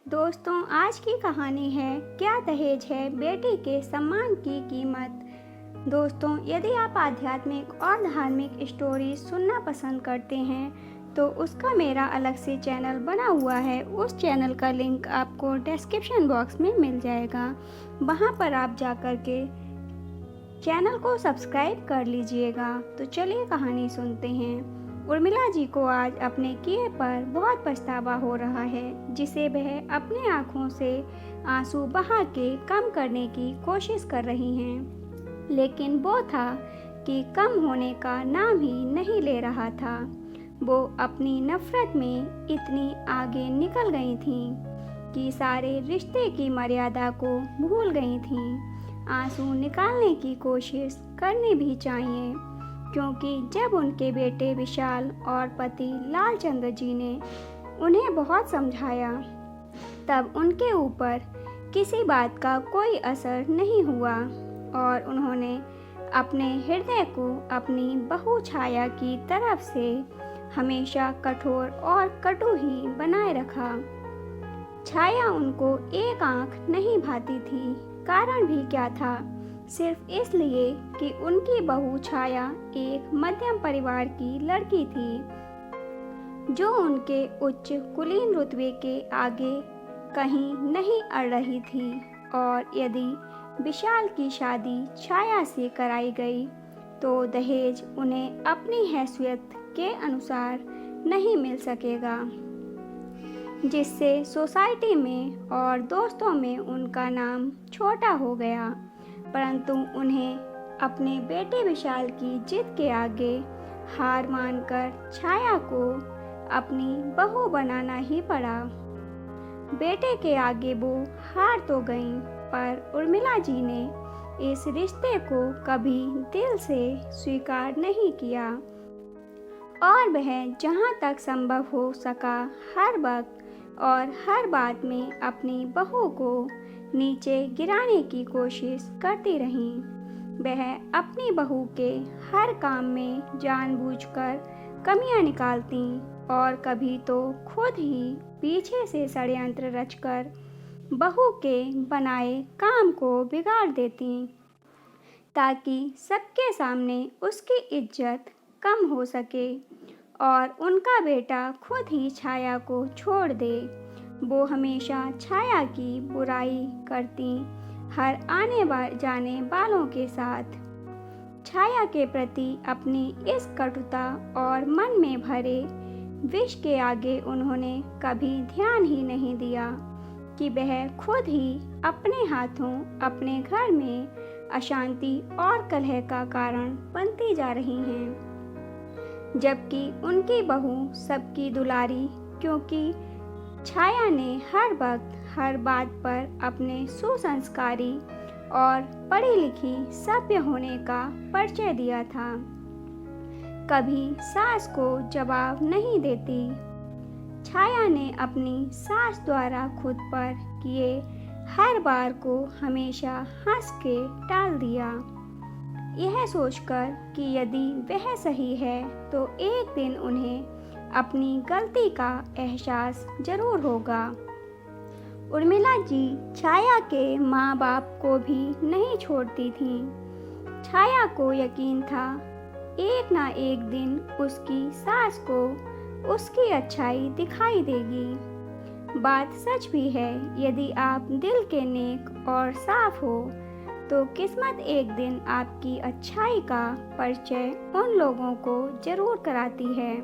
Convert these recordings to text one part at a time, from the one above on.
दोस्तों, आज की कहानी है क्या दहेज है बेटी के सम्मान की कीमत। दोस्तों, यदि आप आध्यात्मिक और धार्मिक स्टोरी सुनना पसंद करते हैं तो उसका मेरा अलग से चैनल बना हुआ है। उस चैनल का लिंक आपको डिस्क्रिप्शन बॉक्स में मिल जाएगा। वहां पर आप जाकर के चैनल को सब्सक्राइब कर लीजिएगा। तो चलिए कहानी सुनते हैं। उर्मिला जी को आज अपने किए पर बहुत पछतावा हो रहा है, जिसे वह अपनी आंखों से आंसू बहा के कम करने की कोशिश कर रही हैं। लेकिन वो था कि कम होने का नाम ही नहीं ले रहा था। वो अपनी नफरत में इतनी आगे निकल गई थीं कि सारे रिश्ते की मर्यादा को भूल गई थीं। आंसू निकालने की कोशिश करनी भी चाहिए, क्योंकि जब उनके बेटे विशाल और पति लालचंद्र जी ने उन्हें बहुत समझाया, तब उनके ऊपर किसी बात का कोई असर नहीं हुआ और उन्होंने अपने हृदय को अपनी बहू छाया की तरफ से हमेशा कठोर और कटु ही बनाए रखा। छाया उनको एक आंख नहीं भाती थी। कारण भी क्या था? सिर्फ इसलिए कि उनकी बहू छाया एक मध्यम परिवार की लड़की थी, जो उनके उच्च कुलीन रुतबे के आगे कहीं नहीं अड़ रही थी। और यदि विशाल की शादी छाया से कराई गई तो दहेज उन्हें अपनी हैसियत के अनुसार नहीं मिल सकेगा, जिससे सोसाइटी में और दोस्तों में उनका नाम छोटा हो गया। परंतु उन्हें अपने बेटे विशाल की जिद के आगे हार मानकर छाया को अपनी बहू बनाना ही पड़ा। बेटे के आगे वो हार तो गईं, पर उर्मिला जी ने इस रिश्ते को कभी दिल से स्वीकार नहीं किया और वह जहाँ तक संभव हो सका हर वक्त और हर बात में अपनी बहू को नीचे गिराने की कोशिश करती रहीं। वह अपनी बहू के हर काम में जानबूझकर कमियां निकालती और कभी तो खुद ही पीछे से षड्यंत्र रचकर बहू के बनाए काम को बिगाड़ देती, ताकि सबके सामने उसकी इज्जत कम हो सके और उनका बेटा खुद ही छाया को छोड़ दे। वो हमेशा छाया की बुराई करती, हर आने जाने वालों के साथ। छाया के प्रति अपनी इस कटुता और मन में भरे विष के आगे उन्होंने कभी ध्यान ही नहीं दिया कि वह खुद ही अपने हाथों अपने घर में अशांति और कलह का कारण बनती जा रही हैं, जबकि उनकी बहू सबकी दुलारी, क्योंकि छाया ने हर वक्त हर बात पर अपने सुसंस्कारी और पढ़ी लिखी सभ्य होने का परिचय दिया था। कभी सास को जवाब नहीं देती। छाया ने अपनी सास द्वारा खुद पर किए हर बार को हमेशा हंस के टाल दिया, यह सोचकर कि यदि वह सही है तो एक दिन उन्हें अपनी गलती का एहसास जरूर होगा। उर्मिला जी छाया के माँ बाप को भी नहीं छोड़ती थीं। छाया को यकीन था एक ना एक दिन उसकी सास को उसकी अच्छाई दिखाई देगी। बात सच भी है, यदि आप दिल के नेक और साफ हो तो किस्मत एक दिन आपकी अच्छाई का परिचय उन लोगों को जरूर कराती है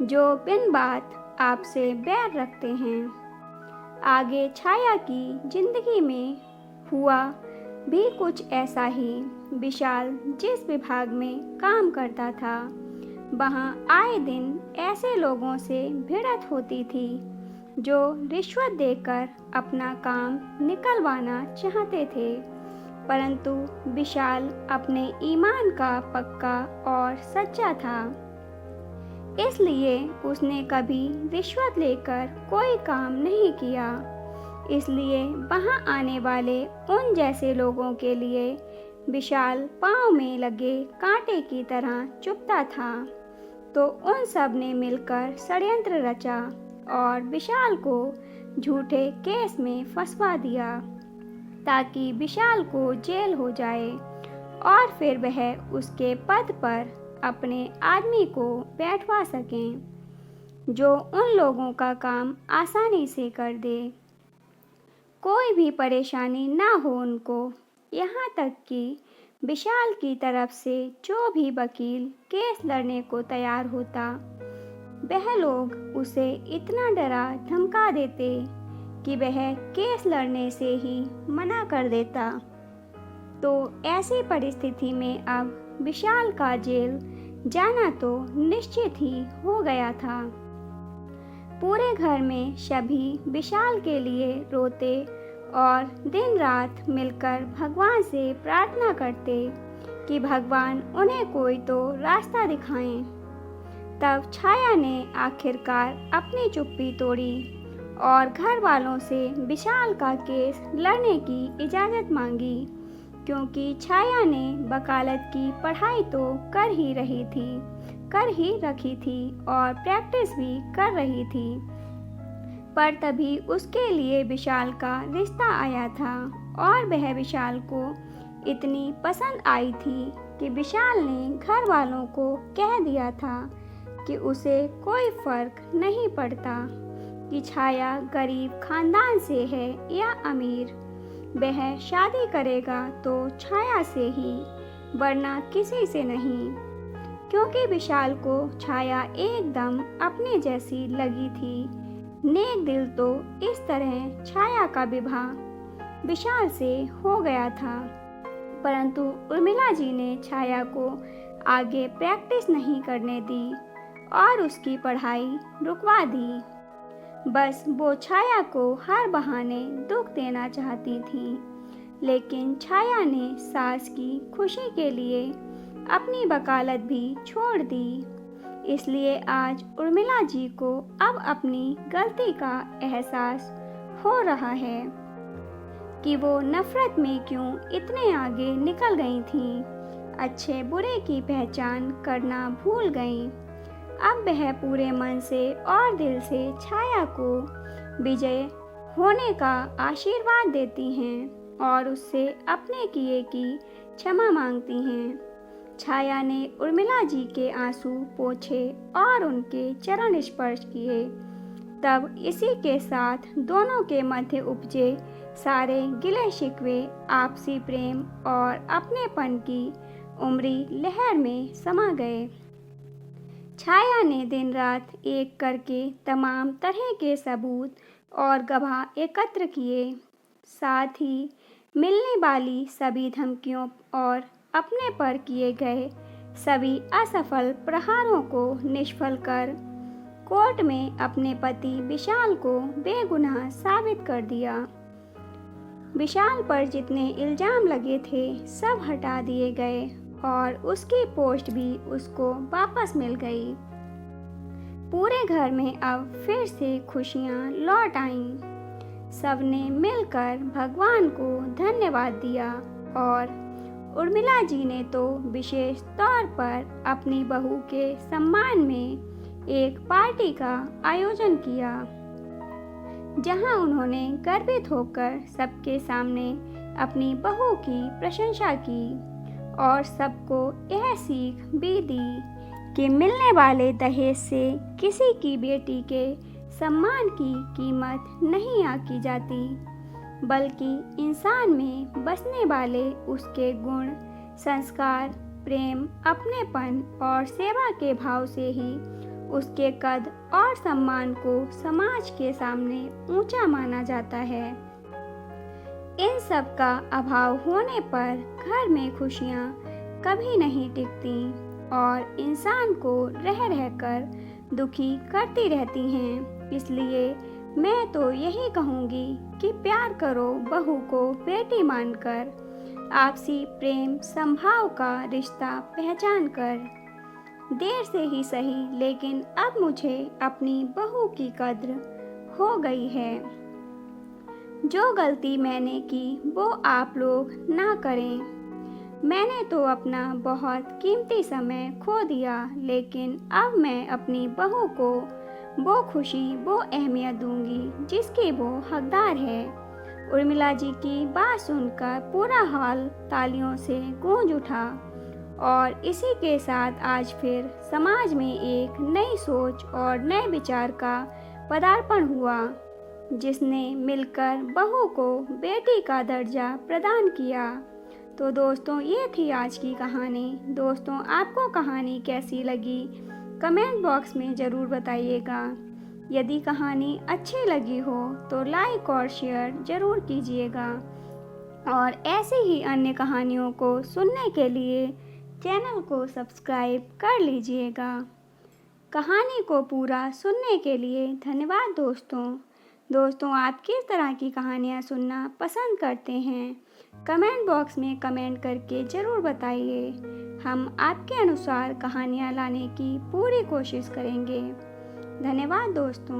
जो बिन बात आपसे बैर रखते हैं। आगे छाया की जिंदगी में हुआ भी कुछ ऐसा ही। विशाल जिस विभाग में काम करता था, वहाँ आए दिन ऐसे लोगों से भिड़ंत होती थी जो रिश्वत देकर अपना काम निकलवाना चाहते थे। परंतु विशाल अपने ईमान का पक्का और सच्चा था, इसलिए उसने कभी रिश्वत लेकर कोई काम नहीं किया। इसलिए वहां आने वाले उन जैसे लोगों के लिए विशाल पाँव में लगे कांटे की तरह चुभता था। तो उन सब ने मिलकर षड्यंत्र रचा और विशाल को झूठे केस में फंसवा दिया ताकि विशाल को जेल हो जाए और फिर वह उसके पद पर अपने आदमी को बैठवा सकें जो उन लोगों का काम आसानी से कर दे, कोई भी परेशानी ना हो उनको। यहाँ तक कि विशाल की तरफ से जो भी वकील केस लड़ने को तैयार होता, वह लोग उसे इतना डरा धमका देते कि वह केस लड़ने से ही मना कर देता। तो ऐसी परिस्थिति में अब विशाल का जेल जाना तो निश्चित ही हो गया था। पूरे घर में सभी विशाल के लिए रोते और दिन रात मिलकर भगवान से प्रार्थना करते कि भगवान उन्हें कोई तो रास्ता दिखाएं। तब छाया ने आखिरकार अपनी चुप्पी तोड़ी और घर वालों से विशाल का केस लड़ने की इजाज़त मांगी, क्योंकि छाया ने वकालत की पढ़ाई तो कर ही रखी थी और प्रैक्टिस भी कर रही थी। पर तभी उसके लिए विशाल का रिश्ता आया था और वह विशाल को इतनी पसंद आई थी कि विशाल ने घर वालों को कह दिया था कि उसे कोई फर्क नहीं पड़ता कि छाया गरीब खानदान से है या अमीर, वह शादी करेगा तो छाया से ही, वरना किसी से नहीं। क्योंकि विशाल को छाया एकदम अपने जैसी लगी थी, नेक दिल तो इस तरह छाया का विवाह विशाल से हो गया था। परंतु उर्मिला जी ने छाया को आगे प्रैक्टिस नहीं करने दी और उसकी पढ़ाई रुकवा दी। बस वो छाया को हर बहाने दुख देना चाहती थी, लेकिन छाया ने सास की खुशी के लिए अपनी वकालत भी छोड़ दी। इसलिए आज उर्मिला जी को अब अपनी गलती का एहसास हो रहा है कि वो नफरत में क्यों इतने आगे निकल गई थीं, अच्छे बुरे की पहचान करना भूल गईं। अब वह पूरे मन से और दिल से छाया को विजय होने का आशीर्वाद देती हैं और उससे अपने किए की क्षमा मांगती हैं। छाया ने उर्मिला जी के आंसू पोंछे और उनके चरण स्पर्श किए। तब इसी के साथ दोनों के मध्य उपजे सारे गिले शिकवे आपसी प्रेम और अपनेपन की उमरी लहर में समा गए। छाया ने दिन रात एक करके तमाम तरह के सबूत और गवाह एकत्र किए, साथ ही मिलने वाली सभी धमकियों और अपने पर किए गए सभी असफल प्रहारों को निष्फल कर कोर्ट में अपने पति विशाल को बेगुनाह साबित कर दिया। विशाल पर जितने इल्जाम लगे थे सब हटा दिए गए और उसकी पोस्ट भी उसको वापस मिल गई। पूरे घर में अब फिर से खुशियां लौट आईं। सबने मिलकर भगवान को धन्यवाद दिया और उर्मिला जी ने तो विशेष तौर पर अपनी बहू के सम्मान में एक पार्टी का आयोजन किया, जहां उन्होंने गर्वित होकर सबके सामने अपनी बहू की प्रशंसा की और सबको यह सीख भी दी कि मिलने वाले दहेज से किसी की बेटी के सम्मान की कीमत नहीं आंकी जाती, बल्कि इंसान में बसने वाले उसके गुण, संस्कार, प्रेम, अपनेपन और सेवा के भाव से ही उसके कद और सम्मान को समाज के सामने ऊंचा माना जाता है। इन सब का अभाव होने पर घर में खुशियाँ कभी नहीं टिकती और इंसान को रह रहकर दुखी करती रहती हैं। इसलिए मैं तो यही कहूँगी कि प्यार करो बहू को बेटी मानकर, आपसी प्रेम संभाव का रिश्ता पहचान कर। देर से ही सही, लेकिन अब मुझे अपनी बहू की कद्र हो गई है। जो गलती मैंने की वो आप लोग ना करें। मैंने तो अपना बहुत कीमती समय खो दिया, लेकिन अब मैं अपनी बहू को वो खुशी, वो अहमियत दूंगी जिसकी वो हकदार है। उर्मिला जी की बात सुनकर पूरा हॉल तालियों से गूंज उठा और इसी के साथ आज फिर समाज में एक नई सोच और नए विचार का पदार्पण हुआ, जिसने मिलकर बहू को बेटी का दर्जा प्रदान किया। तो दोस्तों, ये थी आज की कहानी। दोस्तों, आपको कहानी कैसी लगी कमेंट बॉक्स में ज़रूर बताइएगा। यदि कहानी अच्छी लगी हो तो लाइक और शेयर ज़रूर कीजिएगा और ऐसी ही अन्य कहानियों को सुनने के लिए चैनल को सब्सक्राइब कर लीजिएगा। कहानी को पूरा सुनने के लिए धन्यवाद दोस्तों, आप किस तरह की कहानियाँ सुनना पसंद करते हैं कमेंट बॉक्स में कमेंट करके ज़रूर बताइए। हम आपके अनुसार कहानियाँ लाने की पूरी कोशिश करेंगे। धन्यवाद दोस्तों।